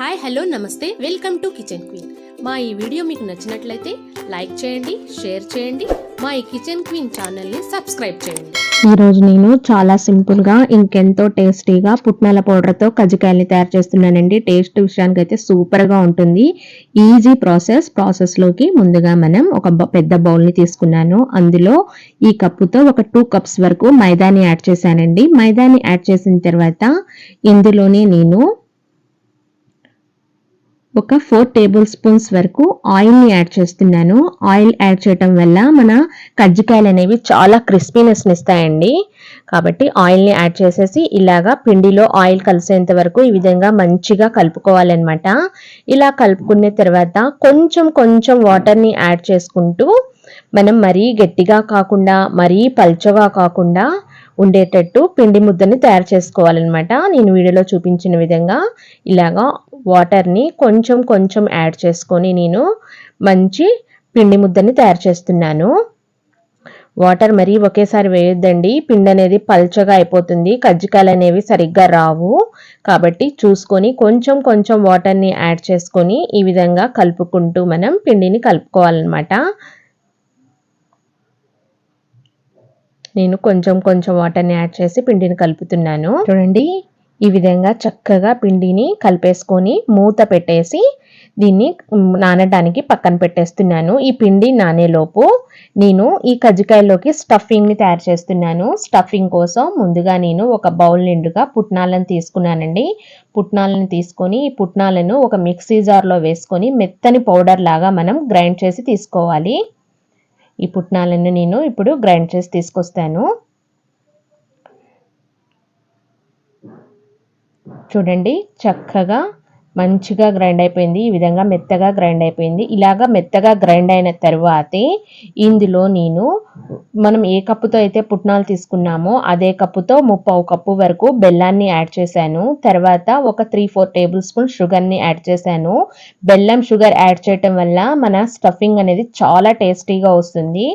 Hi hello నమస్తే welcome to kitchen queen. మా ఈ వీడియో మీకు నచ్చినట్లయితే లైక్ చేయండి, షేర్ చేయండి. మా ఈ కిచెన్ క్వీన్ ఛానల్ని సబ్స్క్రైబ్ చేయండి. ఈరోజు నేను చాలా సింపుల్గా ఇంకెంతో టేస్టీగా పుట్నాల పౌడర్తో కజ్జికాయల్ని తయారు చేస్తున్నానండి. టేస్ట్ విషయానికి అయితే సూపర్గా ఉంటుంది. ఈజీ ప్రాసెస్లోకి ముందుగా మనం ఒక పెద్ద బౌల్ని తీసుకున్నాను. అందులో ఈ కప్పుతో ఒక 2 కప్స్ వరకు మైదాని యాడ్ చేశానండి. మైదాని యాడ్ చేసిన తర్వాత ఇందులోనే నేను ఒక 4 టేబుల్ స్పూన్స్ వరకు ఆయిల్ని యాడ్ చేస్తున్నాను. ఆయిల్ యాడ్ చేయటం వల్ల మన కజ్జికాయలు అనేవి చాలా క్రిస్పీనెస్ని ఇస్తాయండి. కాబట్టి ఆయిల్ని యాడ్ చేసేసి ఇలాగా పిండిలో ఆయిల్ కలిసేంత వరకు ఈ విధంగా మంచిగా కలుపుకోవాలన్నమాట. ఇలా కలుపుకున్న తర్వాత కొంచెం వాటర్ని యాడ్ చేసుకుంటూ మనం మరీ గట్టిగా కాకుండా మరీ పల్చగా కాకుండా ఉండేటట్టు పిండి ముద్దని తయారు చేసుకోవాలన్నమాట. నేను వీడియోలో చూపించిన విధంగా ఇలాగా వాటర్ని కొంచెం యాడ్ చేసుకొని నేను మంచి పిండి ముద్దని తయారు చేస్తున్నాను. వాటర్ మరీ ఒకేసారి వేయొద్దండి, పిండి అనేది పల్చగా అయిపోతుంది, కజ్జికాయలు అనేవి సరిగ్గా రావు. కాబట్టి చూసుకొని కొంచెం వాటర్ని యాడ్ చేసుకొని ఈ విధంగా కలుపుకుంటూ మనం పిండిని కలుపుకోవాలన్నమాట. నేను కొంచెం వాటర్ని యాడ్ చేసి పిండిని కలుపుతున్నాను. చూడండి, ఈ విధంగా చక్కగా పిండిని కలిపేసుకొని మూత పెట్టేసి దీన్ని నానడానికి పక్కన పెట్టేస్తున్నాను. ఈ పిండి నానేలోపు నేను ఈ కజ్జికాయలోకి స్టఫింగ్ని తయారు చేస్తున్నాను. స్టఫింగ్ కోసం ముందుగా నేను ఒక బౌల్ నిండుగా పుట్నాలను తీసుకున్నానండి. పుట్నాలను తీసుకొని ఈ పుట్నాలను ఒక మిక్సీ జార్లో వేసుకొని మెత్తని పౌడర్ లాగా మనం గ్రైండ్ చేసి తీసుకోవాలి. ఈ పుట్నాలను నేను ఇప్పుడు గ్రైండ్ చేసి తీసుకొస్తాను. చూడండి, చక్కగా మంచిగా గ్రైండ్ అయిపోయింది. ఈ విధంగా మెత్తగా గ్రైండ్ అయిపోయింది. ఇలాగా మెత్తగా గ్రైండ్ అయిన తర్వాతే ఇందులో నేను మనం ఏ కప్పుతో అయితే పుట్నాలు తీసుకున్నామో అదే కప్పుతో 3/4 కప్పు వరకు బెల్లాన్ని యాడ్ చేశాను. తర్వాత ఒక 3-4 టేబుల్ స్పూన్ షుగర్ని యాడ్ చేశాను. బెల్లం షుగర్ యాడ్ చేయటం వల్ల మన స్టఫింగ్ అనేది చాలా టేస్టీగా వస్తుంది.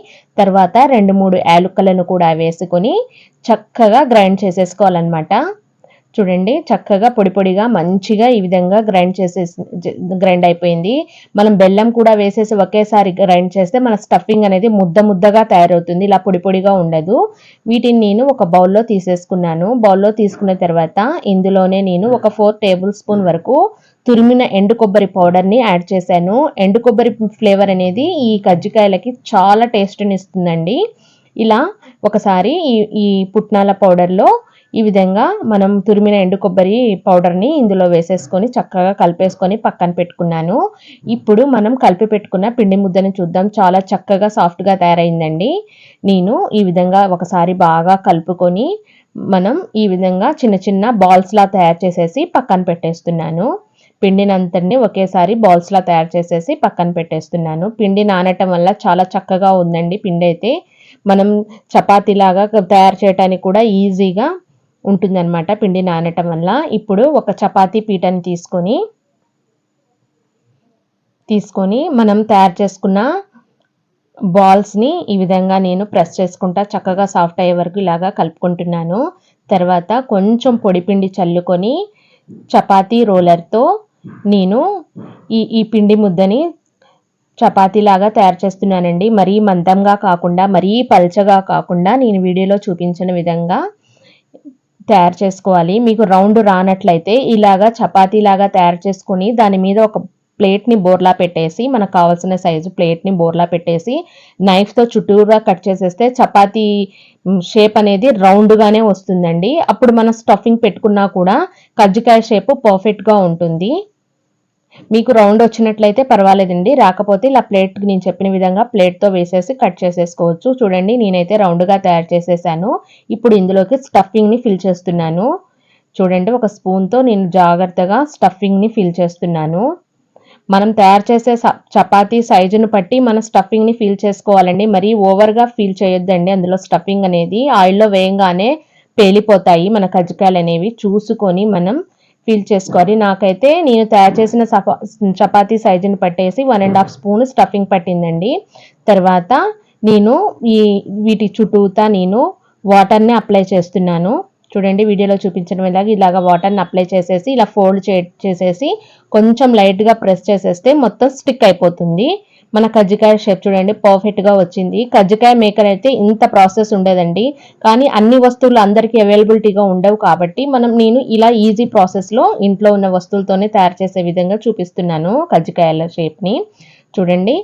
తర్వాత 2-3 యాలకులను కూడా వేసుకొని చక్కగా గ్రైండ్ చేసేసుకోవాలన్నమాట. చూడండి, చక్కగా పొడిగా మంచిగా ఈ విధంగా గ్రైండ్ అయిపోయింది. మనం బెల్లం కూడా వేసేసి ఒకేసారి గ్రైండ్ చేస్తే మన స్టఫింగ్ అనేది ముద్దగా తయారవుతుంది, ఇలా పొడిగా ఉండదు. వీటిని నేను ఒక బౌల్లో తీసేసుకున్నాను. బౌల్లో తీసుకున్న తర్వాత ఇందులోనే నేను ఒక 4 టేబుల్ స్పూన్ వరకు తురిమిన ఎండు కొబ్బరి పౌడర్ని యాడ్ చేశాను. ఎండు కొబ్బరి ఫ్లేవర్ అనేది ఈ కజ్జికాయలకి చాలా టేస్ట్ని ఇస్తుందండి. ఇలా ఒకసారి ఈ పుట్నాల పౌడర్లో ఈ విధంగా మనం తురిమిన ఎండు కొబ్బరి పౌడర్ని ఇందులో వేసేసుకొని చక్కగా కలిపేసుకొని పక్కన పెట్టుకున్నాను. ఇప్పుడు మనం కలిపి పెట్టుకున్న పిండి ముద్దని చూద్దాం. చాలా చక్కగా సాఫ్ట్గా తయారైందండి. నేను ఈ విధంగా ఒకసారి బాగా కలుపుకొని మనం ఈ విధంగా చిన్న బాల్స్లా తయారు చేసేసి పక్కన పెట్టేస్తున్నాను. పిండినంతటిని ఒకేసారి బాల్స్లా తయారు చేసేసి పక్కన పెట్టేస్తున్నాను. పిండి నానటం వల్ల చాలా చక్కగా ఉందండి. పిండి అయితే మనం చపాతీలాగా తయారు చేయడానికి కూడా ఈజీగా ఉంటుందన్నమాట పిండి నానటం వల్ల. ఇప్పుడు ఒక చపాతీ పీటని తీసుకొని మనం తయారు చేసుకున్న బాల్స్ని ఈ విధంగా నేను ప్రెస్ చేసుకుంటా చక్కగా సాఫ్ట్ అయ్యే వరకు ఇలాగా కలుపుకుంటున్నాను. తర్వాత కొంచెం పొడిపిండి చల్లుకొని చపాతీ రోలర్తో నేను ఈ పిండి ముద్దని చపాతీలాగా తయారు చేస్తున్నానండి. మరీ మందంగా కాకుండా మరీ పల్చగా కాకుండా నేను వీడియోలో చూపించిన విధంగా తయారు చేసుకోవాలి. మీకు రౌండ్ రానట్లయితే ఇలాగా చపాతీలాగా తయారు చేసుకొని దాని మీద ఒక ప్లేట్ని బోర్లా పెట్టేసి మనకు కావాల్సిన సైజు ప్లేట్ని బోర్లా పెట్టేసి నైఫ్తో చుట్టూరా కట్ చేసేస్తే చపాతీ షేప్ అనేది రౌండ్గానే వస్తుందండి. అప్పుడు మనం స్టఫింగ్ పెట్టుకున్నా కూడా కజ్జికాయ షేప్ పర్ఫెక్ట్గా ఉంటుంది. మీకు రౌండ్ వచ్చినట్లయితే పర్వాలేదండి, రాకపోతే ఇలా ప్లేట్ నేను చెప్పిన విధంగా ప్లేట్తో వేసేసి కట్ చేసేసుకోవచ్చు. చూడండి, నేనైతే రౌండ్గా తయారు చేసేసాను. ఇప్పుడు ఇందులోకి స్టఫింగ్ని ఫిల్ చేస్తున్నాను. చూడండి, ఒక స్పూన్తో నేను జాగ్రత్తగా స్టఫింగ్ని ఫిల్ చేస్తున్నాను. మనం తయారు చేసే చపాతీ సైజును బట్టి మన స్టఫింగ్ని ఫిల్ చేసుకోవాలండి. మరీ ఓవర్గా ఫిల్ చేయొద్దండి. అందులో స్టఫింగ్ అనేది ఆయిల్లో వేయంగానే పేలిపోతాయి మన కజ్జికాయలు అనేవి. చూసుకొని మనం ఫిల్ చేసుకోవాలి. నాకైతే నేను తయారు చేసిన చపాతీ సైజుని పట్టేసి 1.5 స్పూన్ స్టఫింగ్ పట్టిందండి. తర్వాత నేను వీటి చుట్టూతా నేను వాటర్ని అప్లై చేస్తున్నాను. చూడండి వీడియోలో చూపించిన ఇలాగా వాటర్ని అప్లై చేసేసి ఇలా ఫోల్డ్ చేసేసి కొంచెం లైట్గా ప్రెస్ చేసేస్తే మొత్తం స్టిక్ అయిపోతుంది. మన కజ్జికాయ షేప్ చూడండి పర్ఫెక్ట్గా వచ్చింది. కజ్జికాయ మేకర్ అయితే ఇంత ప్రాసెస్ ఉండదండి, కానీ అన్ని వస్తువులు అందరికీ అవైలబిలిటీగా ఉండవు కాబట్టి నేను ఇలా ఈజీ ప్రాసెస్లో ఇంట్లో ఉన్న వస్తువులతోనే తయారు చేసే విధంగా చూపిస్తున్నాను కజ్జికాయల షేప్ని. చూడండి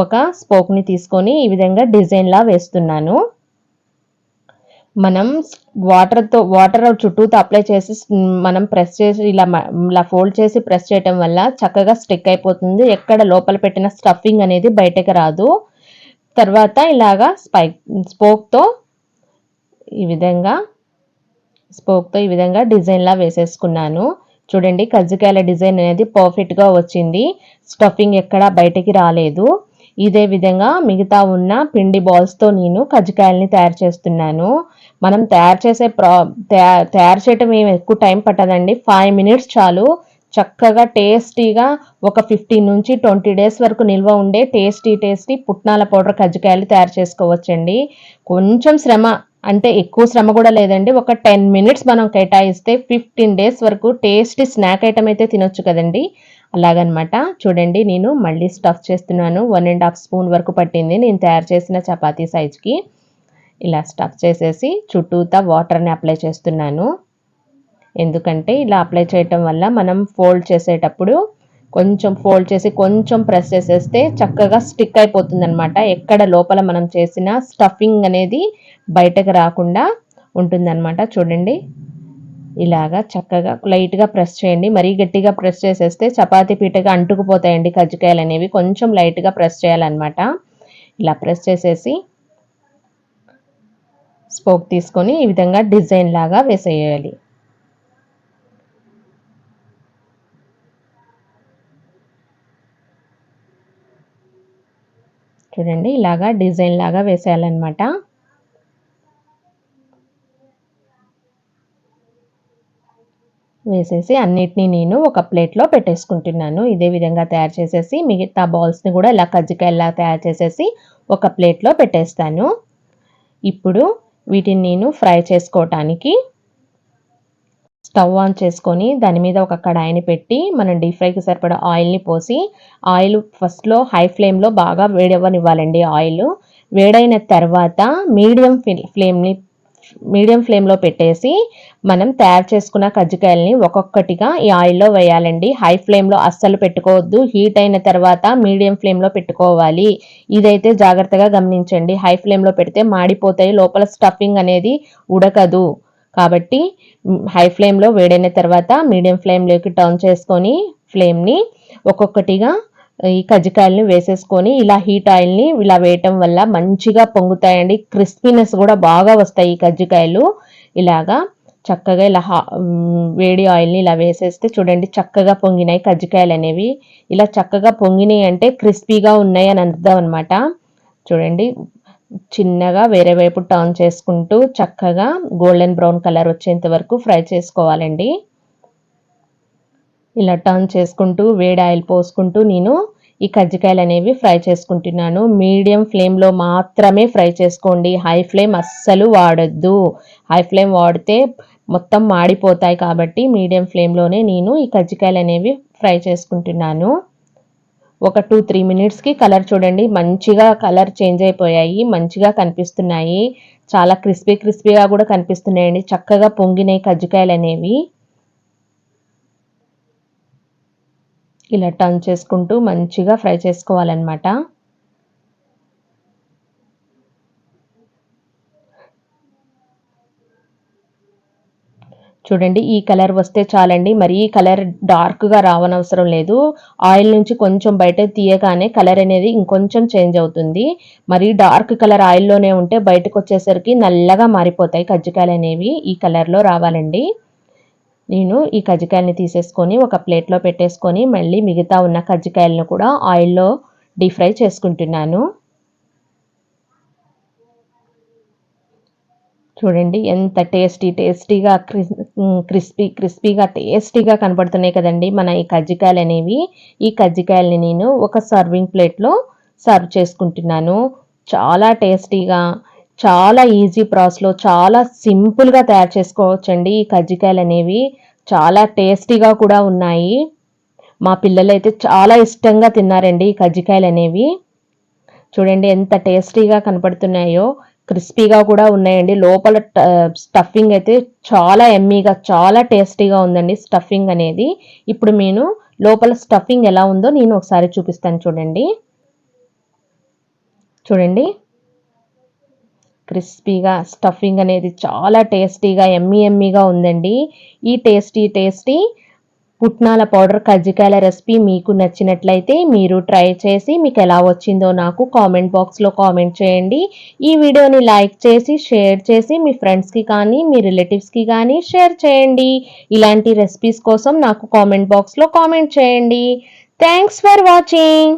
ఒక స్పోక్ని తీసుకొని ఈ విధంగా డిజైన్లా వేస్తున్నాను. మనం వాటర్ చుట్టూతో అప్లై చేసి మనం ప్రెస్ చేసి ఇలా ఫోల్డ్ చేసి ప్రెస్ చేయటం వల్ల చక్కగా స్టిక్ అయిపోతుంది. ఎక్కడ లోపల పెట్టిన స్టఫింగ్ అనేది బయటకు రాదు. తర్వాత ఇలాగా స్పోక్తో ఈ విధంగా డిజైన్లా వేసేసుకున్నాను. చూడండి కజ్జికాయల డిజైన్ అనేది పర్ఫెక్ట్గా వచ్చింది. స్టఫింగ్ ఎక్కడా బయటికి రాలేదు. ఇదే విధంగా మిగతా ఉన్న పిండి బాల్స్తో నేను కజ్జికాయలని తయారు చేస్తున్నాను. మనం తయారు చేయటం ఏమి ఎక్కువ టైం పట్టదండి. 5 మినిట్స్ చాలు. చక్కగా టేస్టీగా ఒక 15 నుంచి 20 డేస్ వరకు నిల్వ ఉండే టేస్టీ పుట్నాల పౌడర్ కజ్జికాయలు తయారు చేసుకోవచ్చండి. కొంచెం శ్రమ, అంటే ఎక్కువ శ్రమ కూడా లేదండి. ఒక 10 మినిట్స్ మనం కేటాయిస్తే 15 డేస్ వరకు టేస్టీ స్నాక్ ఐటమ్ అయితే తినొచ్చు కదండి. అలాగనమాట. చూడండి నేను మళ్ళీ స్టఫ్ చేస్తున్నాను. 1.5 స్పూన్ వరకు పట్టింది నేను తయారు చేసిన చపాతీ సైజ్కి. ఇలా స్టఫ్ చేసేసి చుట్టూతా వాటర్ని అప్లై చేస్తున్నాను. ఎందుకంటే ఇలా అప్లై చేయటం వల్ల మనం ఫోల్డ్ చేసేటప్పుడు కొంచెం ఫోల్డ్ చేసి కొంచెం ప్రెస్ చేసేస్తే చక్కగా స్టిక్ అయిపోతుంది అనమాట. ఎక్కడ లోపల మనం చేసిన స్టఫింగ్ అనేది బయటకు రాకుండా ఉంటుందన్నమాట. చూడండి ఇలాగా చక్కగా లైట్గా ప్రెస్ చేయండి. మరీ గట్టిగా ప్రెస్ చేసేస్తే చపాతీ పీటగా అంటుకుపోతాయండి కజ్జికాయలు అనేవి. కొంచెం లైట్గా ప్రెస్ చేయాలన్నమాట. ఇలా ప్రెస్ చేసేసి స్పోక్ తీసుకొని ఈ విధంగా డిజైన్ లాగా వేసేయాలి. చూడండి ఇలాగా డిజైన్ లాగా వేసేయాలన్నమాట. వేసేసి అన్నిటినీ నేను ఒక ప్లేట్లో పెట్టేసుకుంటున్నాను. ఇదే విధంగా తయారు చేసేసి మిగతా బాల్స్ని కూడా ఇలా కజ్జికాయలా తయారు చేసేసి ఒక ప్లేట్లో పెట్టేస్తాను. ఇప్పుడు వీటిని నేను ఫ్రై చేసుకోవటానికి స్టవ్ ఆన్ చేసుకొని దాని మీద ఒక కడాయిని పెట్టి మనం డీప్ ఫ్రైకి సరిపడా ఆయిల్ని పోసి, ఆయిల్ ఫస్ట్లో హై ఫ్లేమ్లో బాగా వేడవ్వనివ్వాలండి. ఆయిల్ వేడైన తర్వాత మీడియం ఫ్లేమ్లో పెట్టేసి మనం తయారు చేసుకున్న కజ్జికాయలని ఒక్కొక్కటిగా ఈ ఆయిల్లో వేయాలండి. హై ఫ్లేమ్లో అస్సలు పెట్టుకోవద్దు. హీట్ అయిన తర్వాత మీడియం ఫ్లేమ్లో పెట్టుకోవాలి. ఇదైతే జాగ్రత్తగా గమనించండి. హై ఫ్లేమ్లో పెడితే మాడిపోతాయి, లోపల స్టఫింగ్ అనేది ఉడకదు. కాబట్టి హై ఫ్లేమ్లో వేడైన తర్వాత మీడియం ఫ్లేమ్లోకి టర్న్ చేసుకొని ఫ్లేమ్ని ఒక్కొక్కటిగా ఈ కజ్జికాయలని వేసేసుకొని ఇలా హీట్ ఆయిల్ని ఇలా వేయటం వల్ల మంచిగా పొంగుతాయండి. క్రిస్పీనెస్ కూడా బాగా వస్తాయి ఈ కజ్జికాయలు. ఇలాగా చక్కగా వేడి ఆయిల్ని ఇలా వేసేస్తే చూడండి చక్కగా పొంగినాయి కజ్జికాయలు అనేవి. ఇలా చక్కగా పొంగినాయి అంటే క్రిస్పీగా ఉన్నాయి అని అర్థం అనమాట. చూడండి చిన్నగా వేరే వైపు టర్న్ చేసుకుంటూ చక్కగా గోల్డెన్ బ్రౌన్ కలర్ వచ్చేంత వరకు ఫ్రై చేసుకోవాలండి. ఇలా టర్న్ చేసుకుంటూ వేడి ఆయిల్ పోసుకుంటూ నేను ఈ కజ్జికాయలు అనేవి ఫ్రై చేసుకుంటున్నాను. మీడియం ఫ్లేమ్లో మాత్రమే ఫ్రై చేసుకోండి. హై ఫ్లేమ్ అస్సలు వాడొద్దు. హై ఫ్లేమ్ వాడితే మొత్తం మాడిపోతాయి. కాబట్టి మీడియం ఫ్లేమ్లోనే నేను ఈ కజ్జికాయలు అనేవి ఫ్రై చేసుకుంటున్నాను. ఒక 2-3 మినిట్స్కి కలర్ చూడండి మంచిగా కలర్ చేంజ్ అయిపోయాయి, మంచిగా కనిపిస్తున్నాయి. చాలా క్రిస్పీగా కూడా కనిపిస్తున్నాయండి. చక్కగా పొంగినాయి కజ్జికాయలు అనేవి. ఇలా టర్న్ చేసుకుంటూ మంచిగా ఫ్రై చేసుకోవాలన్నమాట. చూడండి ఈ కలర్ వస్తే చాలండి. మరి ఈ కలర్ డార్క్గా రావనవసరం లేదు. ఆయిల్ నుంచి కొంచెం బయట తీయగానే కలర్ అనేది ఇంకొంచెం చేంజ్ అవుతుంది. మరి డార్క్ కలర్ ఆయిల్లోనే ఉంటే బయటకు వచ్చేసరికి నల్లగా మారిపోతాయి కజ్జికాయలు అనేవి. ఈ కలర్లో రావాలండి. నేను ఈ కజ్జికాయలని తీసేసుకొని ఒక ప్లేట్లో పెట్టేసుకొని మళ్ళీ మిగతా ఉన్న కజ్జికాయలను కూడా ఆయిల్లో డీప్ ఫ్రై చేసుకుంటున్నాను. చూడండి ఎంత టేస్టీగా క్రిస్పీగా టేస్టీగా కనపడుతున్నాయి కదండి మన ఈ కజ్జికాయలు అనేవి. ఈ కజ్జికాయలని నేను ఒక సర్వింగ్ ప్లేట్లో సర్వ్ చేసుకుంటున్నాను. చాలా టేస్టీగా చాలా ఈజీ ప్రాసెస్లో చాలా సింపుల్గా తయారు చేసుకోవచ్చండి. ఈ కజ్జికాయలు అనేవి చాలా టేస్టీగా కూడా ఉన్నాయి. మా పిల్లలైతే చాలా ఇష్టంగా తిన్నారండి ఈ కజ్జికాయలు అనేవి. చూడండి ఎంత టేస్టీగా కనపడుతున్నాయో, క్రిస్పీగా కూడా ఉన్నాయండి. లోపల స్టఫింగ్ అయితే చాలా ఎమ్మీగా చాలా టేస్టీగా ఉందండి స్టఫింగ్ అనేది. ఇప్పుడు నేను లోపల స్టఫింగ్ ఎలా ఉందో నేను ఒకసారి చూపిస్తాను చూడండి. చూడండి క్రిస్పీగా స్టఫింగ్ అనేది చాలా టేస్టీగా ఎమ్మీగా ఉందండి. ఈ టేస్టీ పుట్నాల పౌడర్ కజ్జికాయల రెసిపీ మీకు నచ్చినట్లయితే మీరు ట్రై చేసి మీకు ఎలా వచ్చిందో నాకు కామెంట్ బాక్స్లో కామెంట్ చేయండి. ఈ వీడియోని లైక్ చేసి షేర్ చేసి మీ ఫ్రెండ్స్కి కానీ మీ రిలేటివ్స్కి కానీ షేర్ చేయండి. ఇలాంటి రెసిపీస్ కోసం నాకు కామెంట్ బాక్స్లో కామెంట్ చేయండి. Thanks for watching.